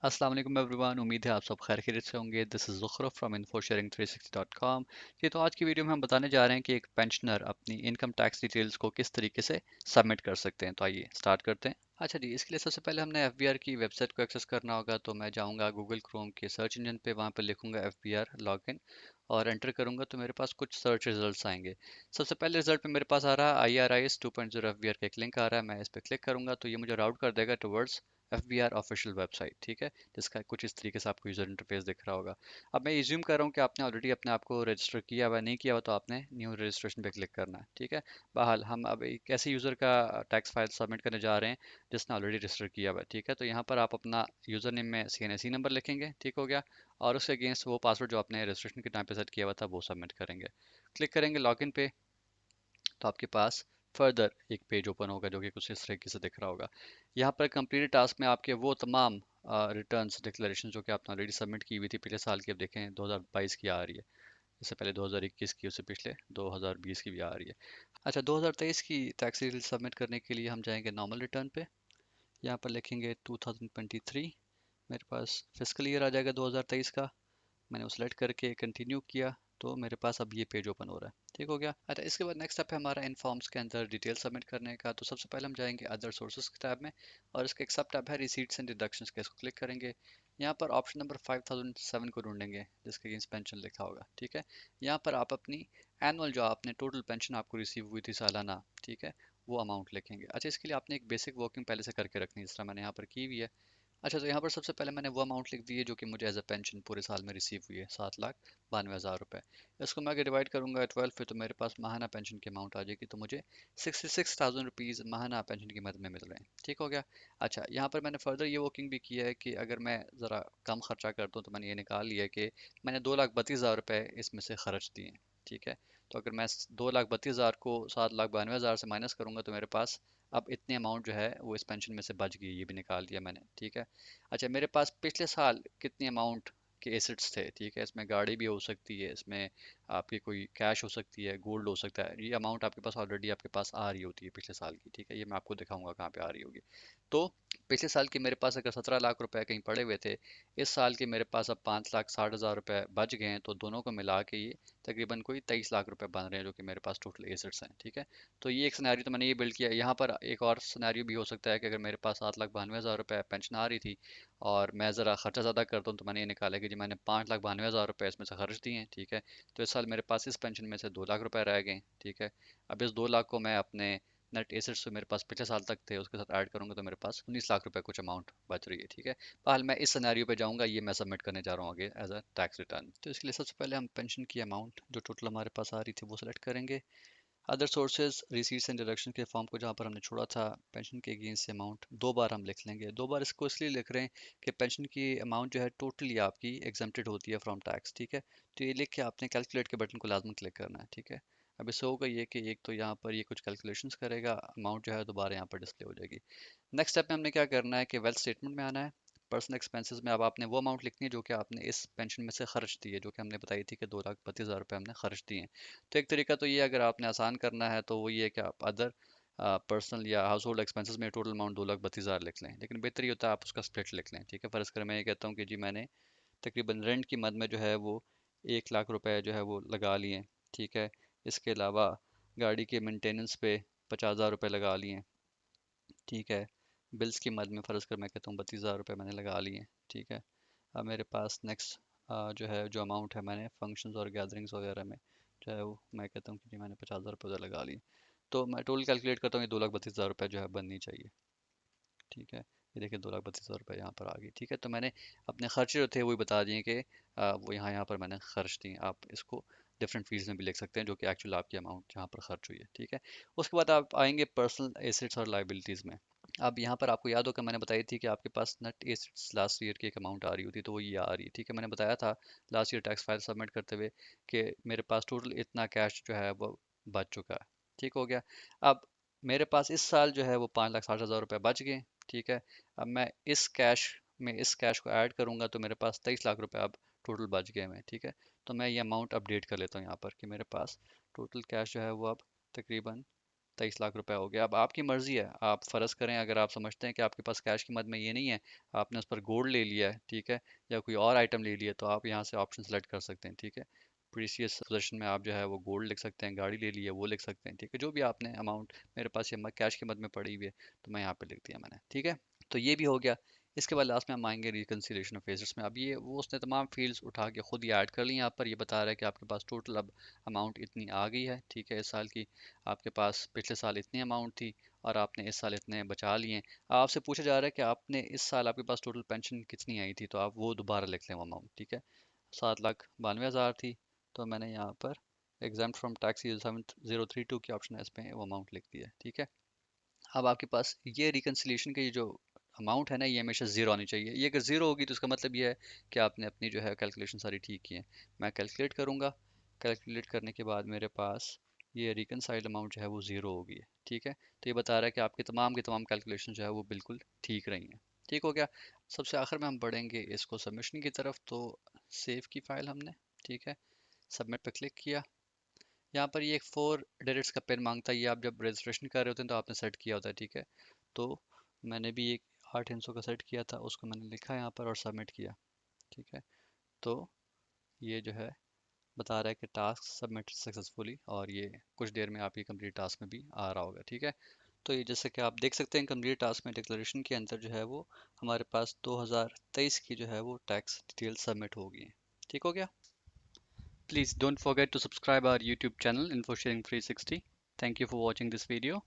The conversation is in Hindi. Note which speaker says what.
Speaker 1: अस्सलाम वालेकुम एवरीवन। उम्मीद है आप सब खैर खैरियत से होंगे। This is Zukhruf from infosharing360.com। जी, तो आज की वीडियो में हम बताने जा रहे हैं कि एक पेंशनर अपनी इनकम टैक्स डिटेल्स को किस तरीके से सबमिट कर सकते हैं। तो आइए स्टार्ट करते हैं। अच्छा जी, इसके लिए सबसे पहले हमने एफबीआर की वेबसाइट को एक्सेस करना होगा। तो मैं जाऊंगा गूगल क्रोम के सर्च इंजन पे, वहाँ पे लिखूंगा एफबीआर लॉगिन और एंटर करूंगा तो मेरे पास कुछ सर्च रिजल्ट्स आएंगे। सबसे पहले रिजल्ट में मेरे पास आ रहा है IRIS 2.0 एफबीआर का एक लिंक आ रहा है। मैं इस पर क्लिक करूंगा तो ये मुझे राउट कर देगा टुवर्ड्स एफबीआर ऑफिशियल वेबसाइट। ठीक है, जिसका कुछ इस तरीके से आपको यूज़र इंटरफेस दिख रहा होगा। अब मैं एज्यूम कर रहा हूँ कि आपने ऑलरेडी अपने आप को रजिस्टर किया हुआ है। नहीं किया हुआ तो आपने न्यू रजिस्ट्रेशन पे क्लिक करना है। ठीक है, बहरहाल हम अब एक ऐसे यूज़र का टैक्स फाइल सबमिट करने जा रहे हैं जिसने ऑलरेडी रजिस्टर किया हुआ है। ठीक है, तो यहाँ पर आप अपना यूज़र नेम में CNAC नंबर लिखेंगे। ठीक हो गया, और उसके अगेंस्ट वो पासवर्ड जो आपने रजिस्ट्रेशन के टाइम पे सेट किया हुआ था वो सबमिट करेंगे। क्लिक करेंगे लॉगिन पे तो आपके पास फर्दर एक पेज ओपन होगा जो कि कुछ इस तरीके से दिख रहा होगा। यहाँ पर कंप्लीट टास्क में आपके वो तमाम रिटर्न्स डिक्लेरेशन जो कि आपने ऑलरेडी सबमिट की हुई थी पिछले साल की, अब देखें 2022 की आ रही है। इससे पहले 2021 की, उससे पिछले 2020 की भी आ रही है। अच्छा, 2023 की टैक्स रिटर्न सबमिट करने के लिए हम जाएंगे नॉर्मल रिटर्न पे। यहाँ पर लिखेंगे 2023। मेरे पास फिस्कल ईयर आ जाएगा 2023 का। मैंने वो सेलेक्ट करके कंटिन्यू किया तो मेरे पास अब ये पेज ओपन हो रहा है। ठीक हो गया। अच्छा, इसके बाद नेक्स्ट स्टेप है हमारा इनफॉर्म्स के अंदर डिटेल सबमिट करने का। तो सबसे पहले हम जाएंगे अदर सोर्सेज के टैब में और इसके एक सब टैब है रिसीट्स एंड डिडक्शंस का, इसको क्लिक करेंगे। यहाँ पर ऑप्शन नंबर 5007 को ढूंढेंगे जिसके अगेंस्ट पेंशन लिखा होगा। ठीक है, यहाँ पर आप अपनी एनुअल जो आपने टोटल पेंशन आपको रिसीव हुई थी सालाना, ठीक है, वो अमाउंट लिखेंगे। अच्छा, इसके लिए आपने एक बेसिक वर्किंग पहले से करके रखनी है, जिस तरह मैंने यहाँ पर की हुई है। अच्छा, तो यहाँ पर सबसे पहले मैंने वो अमाउंट लिख दी है जो कि मुझे एज अ पेंशन पूरे साल में रिसीव हुई है, 7,92,000 रुपये। इसको मैं अगर डिवाइड करूंगा 12 पे तो मेरे पास माहाना पेंशन की अमाउंट आ जाएगी। तो मुझे 66,000 रुपीज़ माहाना पेंशन की मद में मिल रहे हैं। ठीक हो गया। अच्छा, यहाँ पर मैंने फर्दर ये वर्किंग भी किया है कि अगर मैं ज़रा कम खर्चा करता हूँ तो मैंने ये निकाल लिया कि मैंने 2,32,000 रुपये इसमें से खर्च दिए हैं। ठीक है, तो अगर मैं 2,32,000 को 7,92,000 से माइनस करूंगा तो मेरे पास अब इतनी अमाउंट जो है वो इस पेंशन में से बच गई, ये भी निकाल दिया मैंने। ठीक है। अच्छा, मेरे पास पिछले साल कितनी अमाउंट के एसेट्स थे। ठीक है, इसमें गाड़ी भी हो सकती है, इसमें आपकी कोई कैश हो सकती है, गोल्ड हो सकता है। ये अमाउंट आपके पास ऑलरेडी आपके पास आ रही होती है पिछले साल की। ठीक है, ये मैं आपको दिखाऊंगा कहाँ पे आ रही होगी। तो पिछले साल के मेरे पास अगर 17 लाख रुपए कहीं पड़े हुए थे, इस साल के मेरे पास अब 5,60,000 रुपए बच गए हैं, तो दोनों को मिला के ये तकरीबन कोई 23 लाख रुपए बन रहे हैं जो कि मेरे पास टोटल एसेट्स हैं। ठीक है, तो ये एक सिनेरियो तो मैंने ये बिल्ड किया। यहाँ पर एक और सिनेरियो भी हो सकता है कि अगर मेरे पास 7,92,000 रुपये पेंशन आ रही थी और मैं ज़रा खर्चा ज़्यादा करता हूँ, तो मैंने ये निकाला कि जी मैंने 5,92,000 रुपये इसमें से खर्च दिए हैं। ठीक है, तो इस साल मेरे पास इस पेंशन में से 2 लाख रुपए रह गए। ठीक है, अब इस 2 लाख को मैं अपने नेट एसेट्स जो मेरे पास पिछले साल तक थे उसके साथ ऐड करूंगा तो मेरे पास 19 लाख रुपए कुछ अमाउंट बच रही है। ठीक है, हाल मैं इस सिनेरियो पे जाऊंगा, ये मैं सबमिट करने जा रहा हूँ आगे एज अ टैक्स रिटर्न। तो इसके लिए सबसे पहले हम पेंशन की अमाउंट जो टोटल हमारे पास आ रही थी वो सेलेक्ट करेंगे। Other sources receipts and deduction के फॉर्म को जहाँ पर हमने छोड़ा था, पेंशन के अगेंस्ट से अमाउंट दो बार हम लिख लेंगे। दो बार इसको इसलिए लिख रहे हैं कि पेंशन की अमाउंट जो है टोटली आपकी एग्जम्प्टेड होती है फ्रॉम टैक्स। ठीक है, तो ये लिख के आपने कैलकुलेट के बटन को लाजमी क्लिक करना है। ठीक है, अब इससे होगा ये कि एक तो यहाँ पर ये कुछ कैलकुलेशंस करेगा, अमाउंट जो है दोबारा यहाँ पर डिस्प्ले हो जाएगी। नेक्स्ट स्टेप में हमने क्या करना है कि वेल्थ स्टेटमेंट में आना है। पर्सनल एक्सपेंसेस में अब आपने वो अमाउंट लिखनी है जो कि आपने इस पेंशन में से खर्च दी है, जो कि हमने बताई थी कि 2,32,000 रुपये हमने खर्च दिए हैं। तो एक तरीका तो ये अगर आपने आसान करना है तो वो ये है कि आप अदर पर्सनल या हाउस होल्ड एक्सपेंसेस में टोटल अमाउंट 2,32,000 लिख लें, लेकिन बेहतर ये होता है आप उसका स्प्लिट लिख लें। ठीक है, फर्ज करें मैं ये कहता हूँ कि जी मैंने तकरीबन रेंट की मद में जो है वो 1 लाख रुपए जो है वो लगा लिए हैं। ठीक है, इसके अलावा गाड़ी के मेंटेनेंस पे 50,000 रुपये लगा लिए हैं। ठीक है, बिल्स की मद में फ़र्ज़ कर मैं कहता हूँ 32,000 रुपये मैंने लगा लिए हैं। ठीक है, अब मेरे पास नेक्स्ट जो है जो अमाउंट है मैंने फंक्शंस और गैदरिंग्स वगैरह में जो है वो मैं कहता हूँ कि जी मैंने 50,000 रुपये उधर लगा लिए। तो मैं टोटल कैलकुलेट करता हूँ, ये 2,32,000 रुपये जो है बननी चाहिए। ठीक है, ये देखिए 2,32,000 रुपये यहाँ पर आ गई। ठीक है, तो मैंने अपने खर्चे जो थे वही बता दिए कि वो यहाँ यहाँ पर मैंने खर्च दिए। आप इसको डिफरेंट फील्ड्स में भी लिख सकते हैं जो कि एक्चुअल आपकी अमाउंट जहाँ पर खर्च हुई है। ठीक है, उसके बाद आप आएंगे पर्सनल एसेट्स और लाइबिलिटीज़ में। अब यहाँ पर आपको याद होगा मैंने बताई थी कि आपके पास नेट एसेट्स लास्ट ईयर की एक अमाउंट आ रही होती तो वो ये आ रही है। ठीक है, मैंने बताया था last year tax file submit करते हुए कि मेरे पास टोटल इतना कैश जो है वो बच चुका है। ठीक हो गया। अब मेरे पास इस साल जो है वो 5,60,000 रुपये बच गए। ठीक है, अब मैं इस कैश को ऐड करूंगा तो मेरे पास 23 लाख रुपए अब टोटल बच गए हैं। ठीक है, तो मैं ये अमाउंट अपडेट कर लेता हूँ यहाँ पर कि मेरे पास टोटल कैश जो है वो अब तकरीबन 23 लाख रुपए हो गया। अब आपकी मर्जी है, आप फ़र्ज़ करें अगर आप समझते हैं कि आपके पास कैश की मद में ये नहीं है, आपने उस पर गोल्ड ले लिया है, ठीक है, या कोई और आइटम ले लिया, तो आप यहाँ से ऑप्शन सेलेक्ट कर सकते हैं, ठीक है। प्रीसियस पोजेशन में आप जो है वो गोल्ड लिख सकते हैं, गाड़ी ले ली है वो लिख सकते हैं, ठीक है, जो भी आपने अमाउंट, मेरे पास ये कैश की मद में पड़ी हुई है तो मैं यहाँ पे लिख दिया मैंने, ठीक है। तो ये भी हो गया। इसके बाद लास्ट में हम आएंगे रिकन्सिलिएशन ऑफ फेजेस में। अब ये वो उसने तमाम फील्ड्स उठा के खुद ही ऐड कर ली। यहाँ पर ये बता रहा है कि आपके पास टोटल अब अमाउंट इतनी आ गई है, ठीक है, इस साल की। आपके पास पिछले साल इतनी अमाउंट थी और आपने इस साल इतने बचा लिए हैं। आपसे पूछा जा रहा है कि आपने इस साल आपके पास टोटल पेंशन कितनी आई थी, तो आप वो दोबारा लिख लें वो अमाउंट, ठीक है। 7,92,000 थी, तो मैंने यहाँ पर एग्जाम फ्रॉम टैक्स 7032 के ऑप्शन एस पे वो अमाउंट लिख दिया, ठीक है। अब आपके पास ये रिकन्सिलिएशन की जो अमाउंट है ना, ये हमेशा ज़ीरो आनी चाहिए। ये अगर ज़ीरो होगी तो इसका मतलब ये है कि आपने अपनी जो है कैलकुलेशन सारी ठीक की है। मैं कैलकुलेट करूँगा, कैलकुलेट करने के बाद मेरे पास ये रिकनसाइल्ड अमाउंट जो है वो ज़ीरो हो गई है, ठीक है। तो ये बता रहा है कि आपकी तमाम की तमाम कैलकुलेशन जो है वो बिल्कुल ठीक रही हैं, ठीक हो गया। सबसे आखिर में हम बढ़ेंगे इसको सबमिशन की तरफ। तो सेव की फ़ाइल हमने, ठीक है, सबमिट पे क्लिक किया। यहाँ पर ये एक 4 डिजिट्स का पिन मांगता है, ये आप जब रजिस्ट्रेशन कर रहे होते हैं तो आपने सेट किया होता है, ठीक है। तो मैंने भी एक 8 का सेट किया था, उसको मैंने लिखा यहाँ पर और सबमिट किया, ठीक है। तो ये जो है बता रहा है कि टास्क सबमिट सक्सेसफुली, और ये कुछ देर में आपकी कंप्लीट टास्क में भी आ रहा होगा, ठीक है। तो ये जैसे कि आप देख सकते हैं कंप्लीट टास्क में डिक्लेरेशन के अंदर जो है वो हमारे पास 2023 की जो है वो टैक्स डिटेल सबमिट हो गई है, ठीक हो गया। Please don't forget to subscribe our YouTube channel InfoSharing 360. Thank you for watching this video.